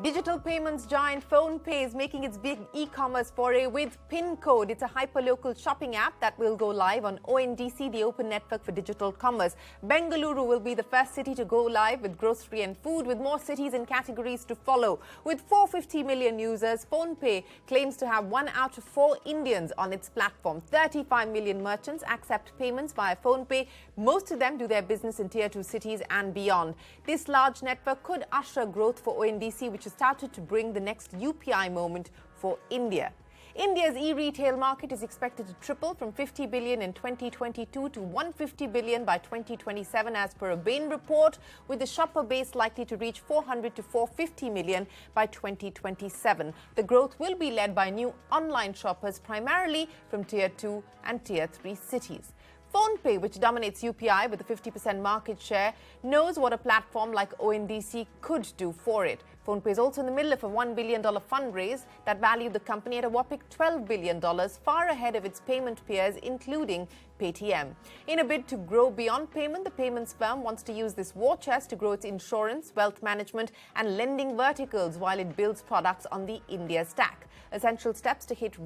Digital payments giant PhonePe is making its big e-commerce foray with Pincode. It's a hyper-local shopping app that will go live on ONDC, the Open Network for Digital Commerce. Bengaluru will be the first city to go live with grocery and food, with more cities and categories to follow. With 450 million users, PhonePe claims to have 1 out of 4 Indians on its platform. 35 million merchants accept payments via PhonePe. Most of them do their business in Tier 2 cities and beyond. This large network could usher growth for ONDC, which started to bring the next UPI moment for India. India's e-retail market is expected to triple from 50 billion in 2022 to 150 billion by 2027 as per a Bain report, with the shopper base likely to reach 400 to 450 million by 2027. The growth will be led by new online shoppers, primarily from Tier 2 and Tier 3 cities. PhonePe, which dominates UPI with a 50% market share, knows what a platform like ONDC could do for it. PhonePe is also in the middle of a $1 billion fundraise that valued the company at a whopping $12 billion, far ahead of its payment peers, including Paytm. In a bid to grow beyond payment, the payments firm wants to use this war chest to grow its insurance, wealth management and lending verticals while it builds products on the India stack. Essential steps to hit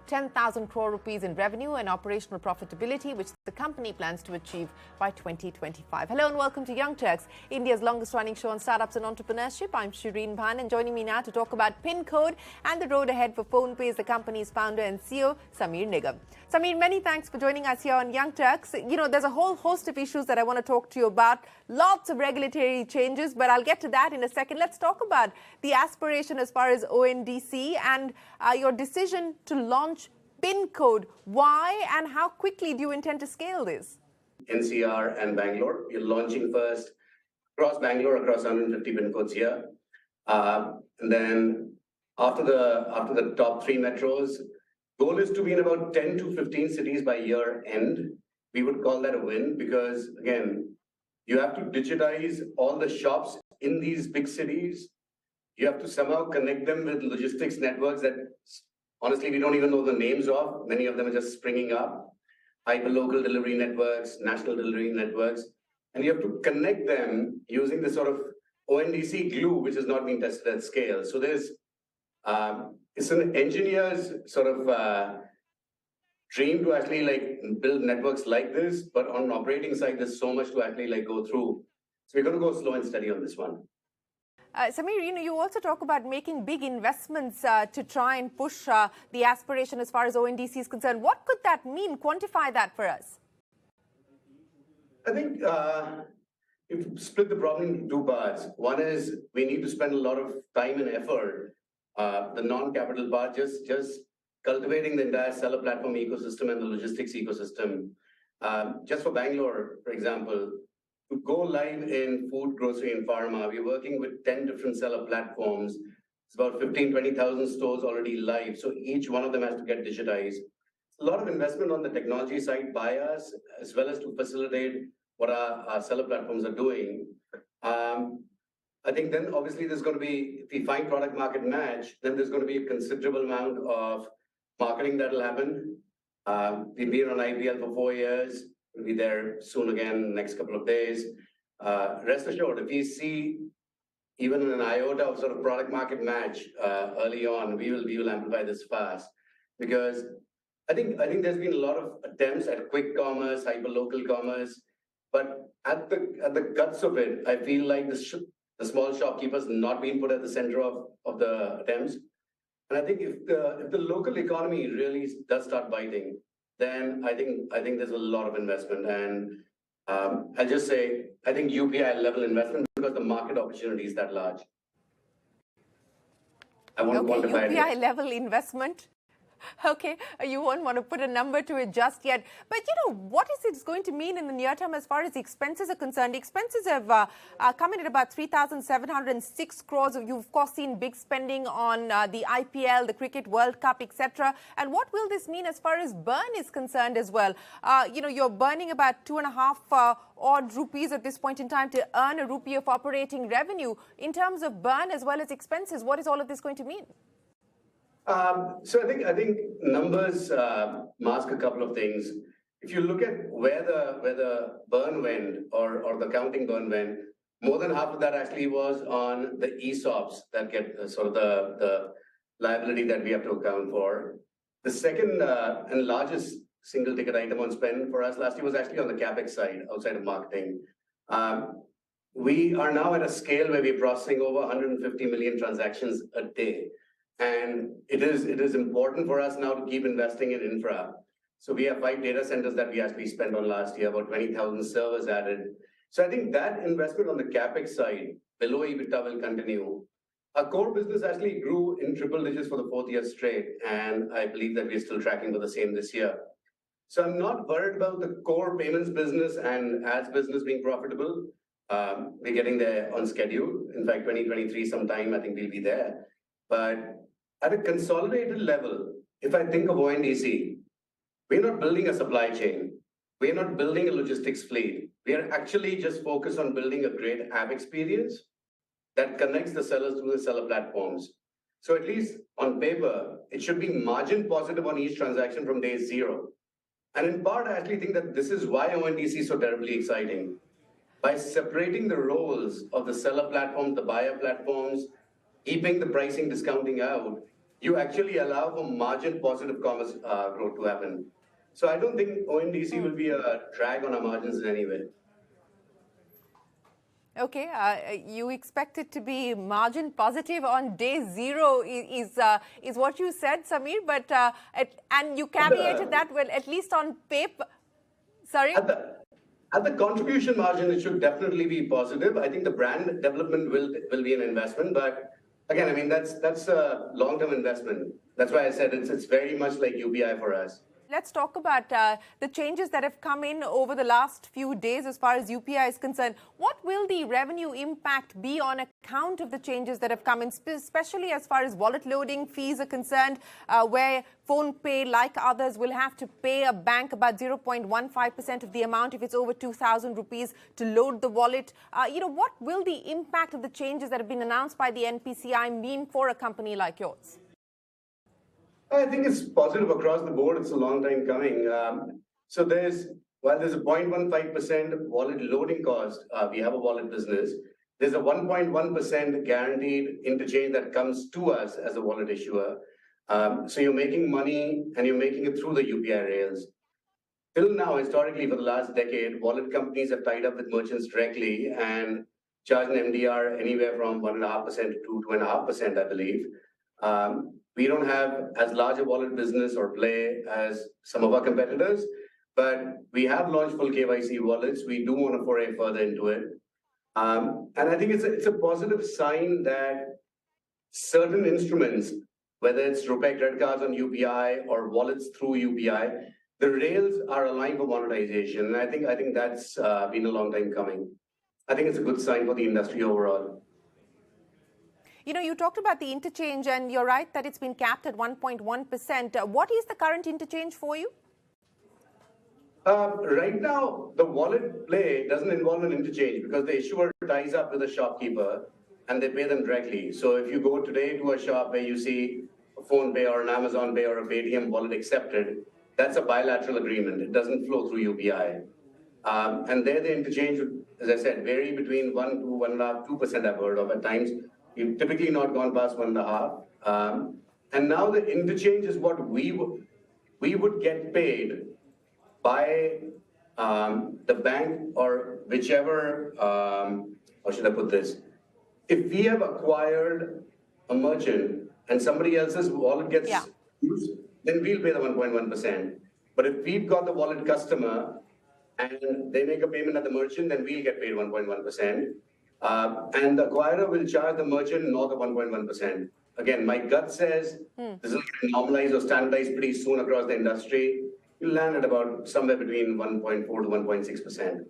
10,000 crore rupees in revenue and operational profitability, which the company plans to achieve by 2025. Hello and welcome to Young Turks, India's longest running show on startups and entrepreneurship. I'm Shireen Bhan, and joining me now to talk about Pincode and the road ahead for PhonePe is the company's founder and CEO, Samir Nigam. Samir, many thanks for joining us here on Young Turks. You know, there's a whole host of issues that I want to talk to you about. Lots of regulatory changes, but I'll get to that in a second. Let's talk about the aspiration as far as ONDC and your decision to launch Pincode. Why and how quickly do you intend to scale this? NCR and Bangalore. We're launching first across Bangalore, across 150 pin codes here. And then after the top 3 metros, goal is to be in about 10 to 15 cities by year end. We would call that a win because, again, you have to digitize all the shops in these big cities. You have to somehow connect them with logistics networks that, honestly, we don't even know the names of. Many of them are just springing up. Hyper-local delivery networks, national delivery networks. And you have to connect them using this sort of ONDC glue, which has not been tested at scale. So there's, it's an engineer's sort of dream to actually build networks like this, but on an operating side, there's so much to actually go through. So we're going to go slow and steady on this one. Samir, you also talk about making big investments to try and push the aspiration as far as ONDC is concerned. What could that mean? Quantify that for us. I think if you split the problem into 2 parts. One is we need to spend a lot of time and effort, the non-capital part, just cultivating the entire seller platform ecosystem and the logistics ecosystem. Just for Bangalore, for example, to go live in food, grocery, and pharma, we're working with 10 different seller platforms. It's about 20,000 stores already live. So each one of them has to get digitized. A lot of investment on the technology side by us, as well as to facilitate what our seller platforms are doing. I think then obviously there's going to be, if we find product market match, then there's going to be a considerable amount of marketing that will happen. We've been on IPL for 4 years. We'll be there soon again, next couple of days. Rest assured, if we see even an iota of sort of product market match early on, we will amplify this fast. Because I think there's been a lot of attempts at quick commerce, hyper-local commerce, but at the guts of it, I feel like the small shopkeepers not being put at the center of the attempts. And I think if the local economy really does start biting, then I think there's a lot of investment. And I'll just say, I think UPI level investment because the market opportunity is that large. I won't quantify it. UPI level investment. Okay, you won't want to put a number to it just yet. But, what is it going to mean in the near term as far as the expenses are concerned? The expenses have come in at about 3,706 crores. You've, of course, seen big spending on the IPL, the Cricket World Cup, etc. And what will this mean as far as burn is concerned as well? You're burning about 2.5 odd rupees at this point in time to earn a rupee of operating revenue. In terms of burn as well as expenses, what is all of this going to mean? So I think numbers mask a couple of things. If you look at where the burn went or the accounting burn went, More than half of that actually was on the ESOPs that get sort of the liability that we have to account for. The second and largest single ticket item on spend for us last year was actually on the CapEx side, outside of marketing. We are now at a scale where we're processing over 150 million transactions a day. And it is important for us now to keep investing in infra. So we have 5 data centers that we actually spent on last year, about 20,000 servers added. So I think that investment on the CapEx side, below EBITDA, will continue. Our core business actually grew in triple digits for the 4th year straight, and I believe that we're still tracking for the same this year. So I'm not worried about the core payments business and ads business being profitable. We're getting there on schedule. In fact, 2023 sometime, I think we'll be there. But at a consolidated level, if I think of ONDC, we're not building a supply chain. We're not building a logistics fleet. We are actually just focused on building a great app experience that connects the sellers through the seller platforms. So at least on paper, it should be margin positive on each transaction from day 0. And in part, I actually think that this is why ONDC is so terribly exciting. By separating the roles of the seller platforms, the buyer platforms, keeping the pricing discounting out, you actually allow for margin positive commerce growth to happen. So I don't think ONDC will be a drag on our margins in any way. Okay, you expect it to be margin positive on day 0 is what you said, Samir, but and you caveated that, well, at least on paper. Sorry? At the contribution margin, it should definitely be positive. I think the brand development will be an investment, but again, I mean, that's a long-term investment. That's why I said it's very much like UPI for us. Let's talk about the changes that have come in over the last few days as far as UPI is concerned. What will the revenue impact be on account of the changes that have come in, especially as far as wallet loading fees are concerned, where PhonePe, like others, will have to pay a bank about 0.15% of the amount if it's over 2,000 rupees to load the wallet? What will the impact of the changes that have been announced by the NPCI mean for a company like yours? I think it's positive across the board. It's a long time coming. So while there's a 0.15% wallet loading cost, we have a wallet business. There's a 1.1% guaranteed interchange that comes to us as a wallet issuer. So you're making money and you're making it through the UPI rails. Till now, historically, for the last decade, wallet companies have tied up with merchants directly and charged an MDR anywhere from 1.5% to 2.5%, I believe. We don't have as large a wallet business or play as some of our competitors, but we have launched full KYC wallets. We do want to foray further into it. And I think it's a positive sign that certain instruments, whether it's RuPay credit cards on UPI or wallets through UPI, the rails are aligned for monetization. And I think that's been a long time coming. I think it's a good sign for the industry overall. You talked about the interchange, and you're right that it's been capped at 1.1%. What is the current interchange for you? Right now, the wallet play doesn't involve an interchange because the issuer ties up with a shopkeeper and they pay them directly. So if you go today to a shop where you see a PhonePe or an Amazon Pay or a Paytm wallet accepted, that's a bilateral agreement. It doesn't flow through UPI. And there the interchange would, as I said, vary between 1 to 1.5%, 2% I've heard of at times. You've typically not gone past 1.5. And now the interchange is what we would get paid by the bank or whichever, how should I put this? If we have acquired a merchant and somebody else's wallet gets used, then we'll pay the 1.1%. But if we've got the wallet customer and they make a payment at the merchant, then we'll get paid 1.1%. And the acquirer will charge the merchant not the 1.1%. Again, my gut says this will get normalized or standardized pretty soon across the industry. You'll land at about somewhere between 1.4 to 1.6%.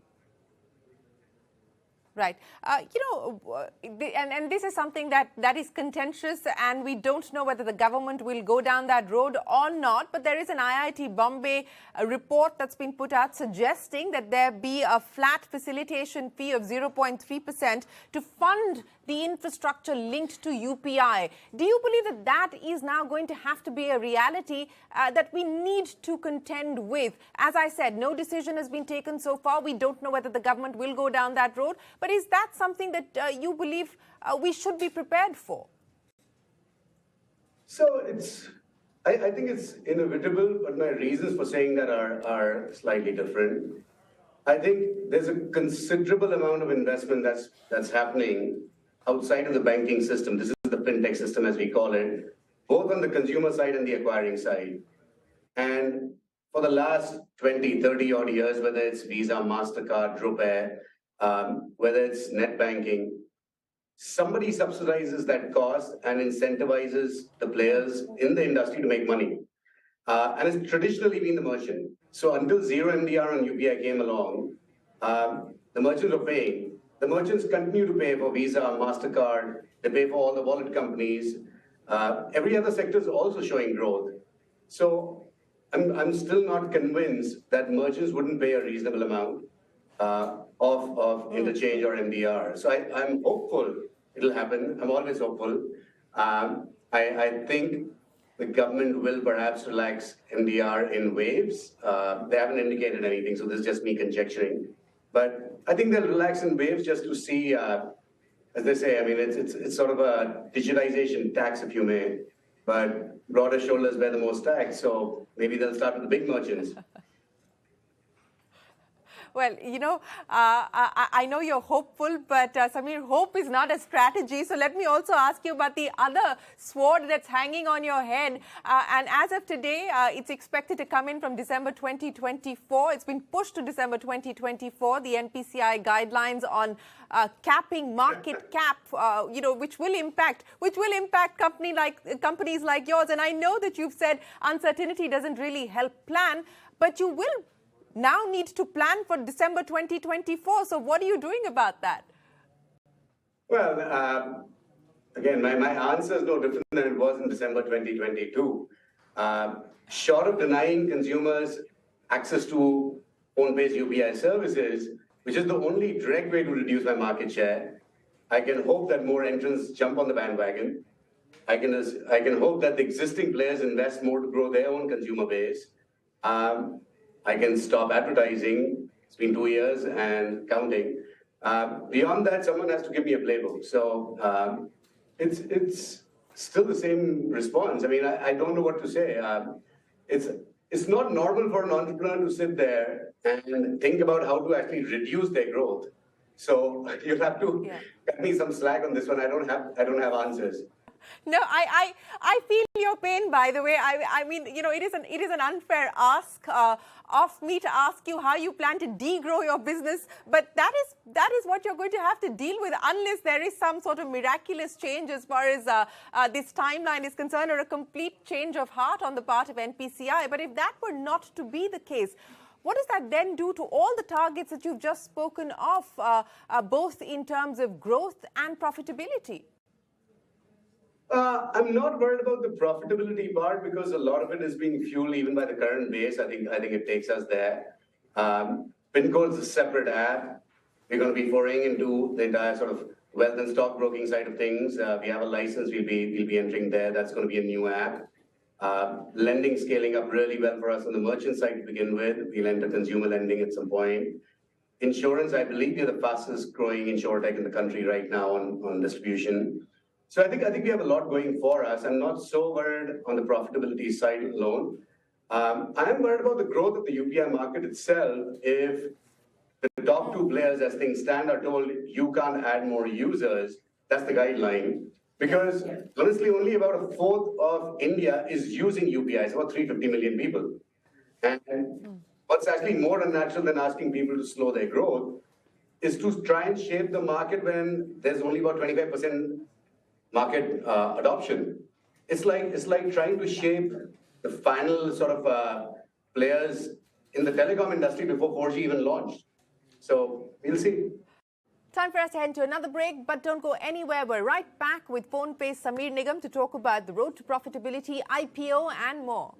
Right. And this is something that is contentious, and we don't know whether the government will go down that road or not. But there is an IIT Bombay report that's been put out suggesting that there be a flat facilitation fee of 0.3% to fund the infrastructure linked to UPI. Do you believe that is now going to have to be a reality that we need to contend with? As I said, no decision has been taken so far. We don't know whether the government will go down that road. But But is that something that you believe we should be prepared for? So I think it's inevitable, but my reasons for saying that are slightly different. I think there's a considerable amount of investment that's happening outside of the banking system. This is the fintech system, as we call it, both on the consumer side and the acquiring side. And for the last 20, 30 odd years, whether it's Visa, MasterCard, RuPay, whether it's net banking, somebody subsidizes that cost and incentivizes the players in the industry to make money. And it's traditionally been the merchant. So until zero MDR on UPI came along, the merchants were paying. The merchants continue to pay for Visa, MasterCard, they pay for all the wallet companies. Every other sector is also showing growth. So I'm still not convinced that merchants wouldn't pay a reasonable amount of interchange or MDR. So I'm hopeful it'll happen. I'm always hopeful. I think the government will perhaps relax MDR in waves. They haven't indicated anything, so this is just me conjecturing. But I think they'll relax in waves just to see, as they say, I mean, it's sort of a digitization tax, if you may, but broader shoulders bear the most tax. So maybe they'll start with the big merchants. Well, you know, I know you're hopeful, but Samir, hope is not a strategy. So let me also ask you about the other sword that's hanging on your head. And as of today, it's expected to come in from December 2024. It's been pushed to December 2024. The NPCI guidelines on capping market cap, you know, which will impact companies like yours. And I know that you've said uncertainty doesn't really help plan, but you will now need to plan for December 2024. So what are you doing about that? Well, again, my answer is no different than it was in December 2022. Short of denying consumers access to PhonePe's UPI services, which is the only direct way to reduce my market share, I can hope that more entrants jump on the bandwagon. I can hope that the existing players invest more to grow their own consumer base. I can stop advertising. It's been 2 years and counting. Beyond that, someone has to give me a playbook. So it's still the same response. I mean, I don't know what to say. It's not normal for an entrepreneur to sit there and think about how to actually reduce their growth. So you'll have to cut me some slack on this one. I don't have answers. No, I feel your pain, by the way. I mean, you know, it is an unfair ask of me to ask you how you plan to degrow your business, but that is what you're going to have to deal with unless there is some sort of miraculous change as far as this timeline is concerned, or a complete change of heart on the part of NPCI. But if that were not to be the case, what does that then do to all the targets that you've just spoken of, both in terms of growth and profitability? I'm not worried about the profitability part because a lot of it is being fueled even by the current base. I think it takes us there. Pincode is a separate app. We're going to be foraying into the entire sort of wealth and stockbroking side of things. We have a license. We'll be entering there. That's going to be a new app. Lending scaling up really well for us on the merchant side to begin with. We'll enter consumer lending at some point. Insurance, I believe we're the fastest growing insurtech in the country right now on distribution. So I think we have a lot going for us. I'm not so worried on the profitability side alone. I am worried about the growth of the UPI market itself. If the top two players, as things stand, are told you can't add more users, that's the guideline. Because honestly, only about a fourth of India is using UPI. It's about 350 million people. And what's actually more unnatural than asking people to slow their growth is to try and shape the market when there's only about 25% market adoption. It's like trying to shape the final sort of players in the telecom industry before 4G even launched. So we'll see. Time for us to head to another break, but don't go anywhere. We're right back with PhonePe's Samir Nigam to talk about the road to profitability, IPO and more.